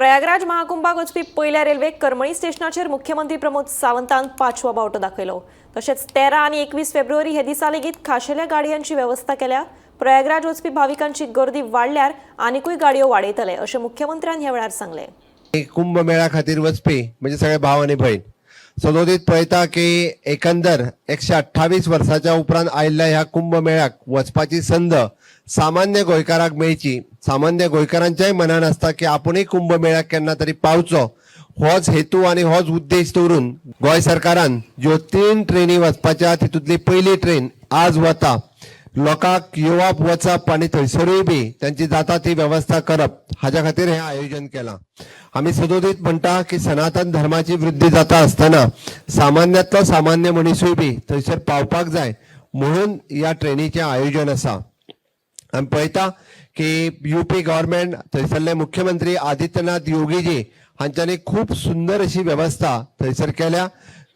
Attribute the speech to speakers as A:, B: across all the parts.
A: प्रयागराज महाकुंभाक वचपी पयल्या रेल्वेक करमळी स्टेशनाचेर मुख्यमंत्री प्रमोद सावंतान 5वो बावटो दाखयलो। तशेंच 13 आनी 21 फेब्रुवारी हे दिसा लेगीत खाशेल्या गाडयांची व्यवस्था केल्या। प्रयागराज वचपी भाविकांची गर्दी वाडल्यार आनीकूय गाडयो वाडयतले अशें मुख्यमंत्र्यान ह्या वेळार सांगले।
B: कुंभ मेळा खातीर वचपी म्हणजे सगळे भाव आनी भयण सदोदीत पळयता की एकंदर 128 वर्सांच्या उपरांत आयिल्ल्या ह्या कुंभ मेळ्याक वचपाची संद सामान्य गोंयकाराक मेळची। सामान्य गोंयकारांच्याय मनान आसता की आपुणूय कुंभ मेळ्याक केन्ना तरी पावचो। होच हेतू आनी होच उद्देश दवरून गोंय सरकारान ज्यो 3 ट्रेनी वचपाच्या तितूंतली पयली ट्रेन आज वता। लोकांक येवप वचप आनी थंयसरूय बी तांची जाता ती वेवस्था करप हाच्या खातीर हें आयोजन केलां। आमी सदोदीत म्हणटा की सनातन धर्माची वृद्धी जाता आसतना सामान्यांतलो सामान्य मनीसूय बी थंयसर पावपाक जाय म्हणून ह्या ट्रेनीचें आयोजन आसा। आमी पळयता की यूपी गव्हर्मेंट थंयसरले मुख्यमंत्री आदित्यनाथ योगीजी हांच्यांनी खूब सुंदर अशी वेवस्था थंयसर केल्या।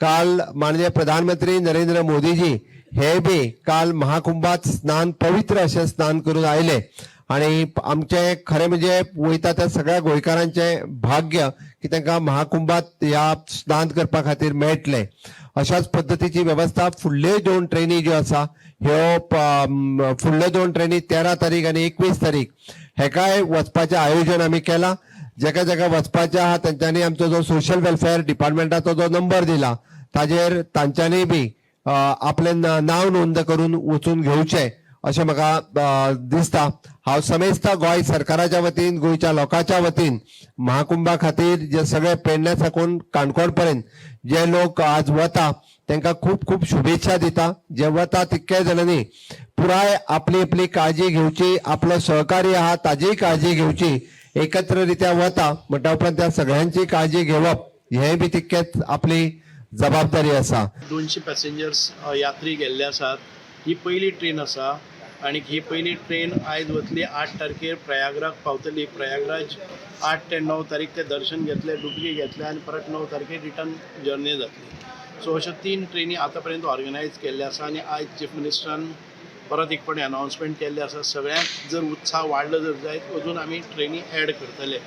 B: काल माननीय प्रधानमंत्री नरेंद्र मोदीजी हे बी काल महाकुंभात स्नान पवित्र अशें स्नान करून आयले आणि आमचे खरें म्हणजे वयता त्या सगळ्या गोंयकारांचे भाग्य की तांकां महाकुंभात ह्या स्नान करपा खातीर मेळटलें। अशाच पद्दतीची वेवस्था फुडल्यो 2 ट्रेनी ज्यो आसा ह्यो फुडल्यो 2 ट्रेनी 13 तारीख आनी 21 तारीख हेकाय वचपाचें आयोजन आमी केलां। जेका जेका वचपाचें आहा तांच्यांनी आमचो जो सोशल वेलफेअर डिपार्टमेंटाचो जो नंबर दिला ताजेर तांच्यांनी बी आपले नाव नोंद करून वचून घेवचें अशें म्हाका दिसता। हांव समेस्ता गोंय सरकाराच्या वतीन गोंयच्या लोकांच्या वतीन महाकुंभा खातीर जे सगळे पेडण्या साकून काणकोण पर्यंत जे लोक आज वता तांकां खूब खूब शुभेच्छा दिता। जे वता तितके जाणांनी पुराय आपली आपली काळजी घेवची, आपलो सहकारी आहा ताजीय काळजी घेवची। एकत्र रित्या वता म्हणटा उपरांत त्या सगळ्यांची काळजी घेवप हें बी तितकेच आपली जबाबदारी आसा।
C: 200 पॅसेंजर्स यात्री गेल्ले आसात। ही पयली ट्रेन आसा आणि ही पयली ट्रेन आयज वतली 8 तारखेर प्रयागराज पावतली। प्रयागराज 8 ते 9 तारीख ते दर्शन घेतले, डुबकी घेतले आणि परत 9 तारखेर रिटर्न जर्नी जातली। सो अश्यो 3 ट्रेनी आतां पर्यंत ऑर्गनायज केल्ले आसा आणि आयज चीफ मिनिस्टरान परत एक फावटी अनाउन्समेंट केल्ले आसा। सगळ्यांक जर उत्साह वाडलो जर जायत अजून आमी ट्रेनी ॲड करतले।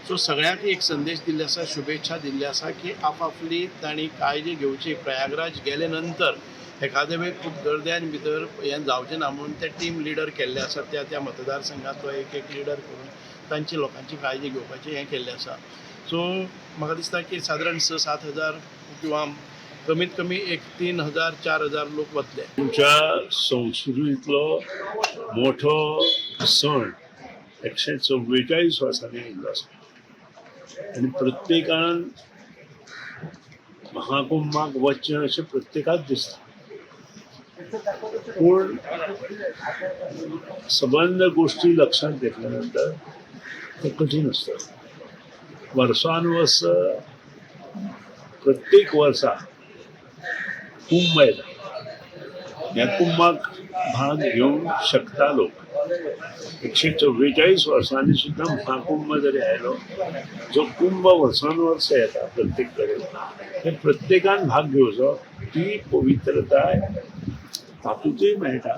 C: सो सगळ्यांक एक संदेश दिल्ले आसा, शुभेच्छा दिल्ले आसा की आपापली तांणी काळजी घेवची। प्रयागराज गेले नंतर एखादे वेळ खूब गर्द्यान भितर हें जावचें ना म्हणून ते टीम लिडर केल्ले आसा। त्या मतदारसंघांतलो एक लिडर करून तांची लोकांची काळजी घेवपाचें हें केल्लें आसा। सो म्हाका दिसता की सादारण 6-7 हजार किंवा कमीत कमी एक 3000-4000 लोक वतले।
D: तुमच्या संस्कृतीतलो मोठो सण 144 वर्सांनी आयिल्लो आसा आनी प्रत्येकान महाकुंभाक वचचें अशें प्रत्येकाक दिसता। पूण सबंद गोष्टी लक्षात घेतल्या नंतर ते कठीण असतं। वर्सानुवर्स प्रत्येक वर्सा कुंभ येता। ह्या कुंभाक भाग घेवंक शकता लोक। 144 वर्सांनी सुद्धा महाकुंभ जरी आयलो जो कुंभ वर्सानुवर्स येता प्रत्येक कडेन ते प्रत्येकान भाग घेवचो। ती पवित्रताय तातूंतय मेळटा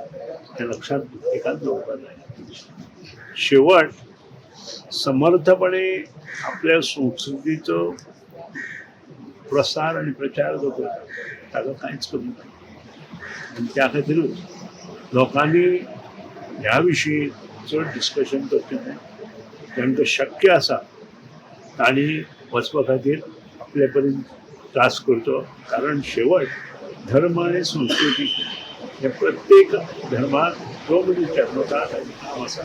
D: हें लक्षात प्रत्येकान दवरपाक जाय। शेवट समर्थपणे आपल्या संस्कृतीचो प्रसार आणि प्रचार जो करता ताका कांयच कमी ना आनी त्या खातीरूच लोकांनी ह्या विशीं चड डिस्कशन करचें न्हय। तांकां शक्य आसा तांणी वचपा खातीर आपले परीन त्रास करचो। कारण शेवट धर्म आनी संस्कृती हे प्रत्येक धर्माक जो मनीस जल्मता ताचें काम आसा।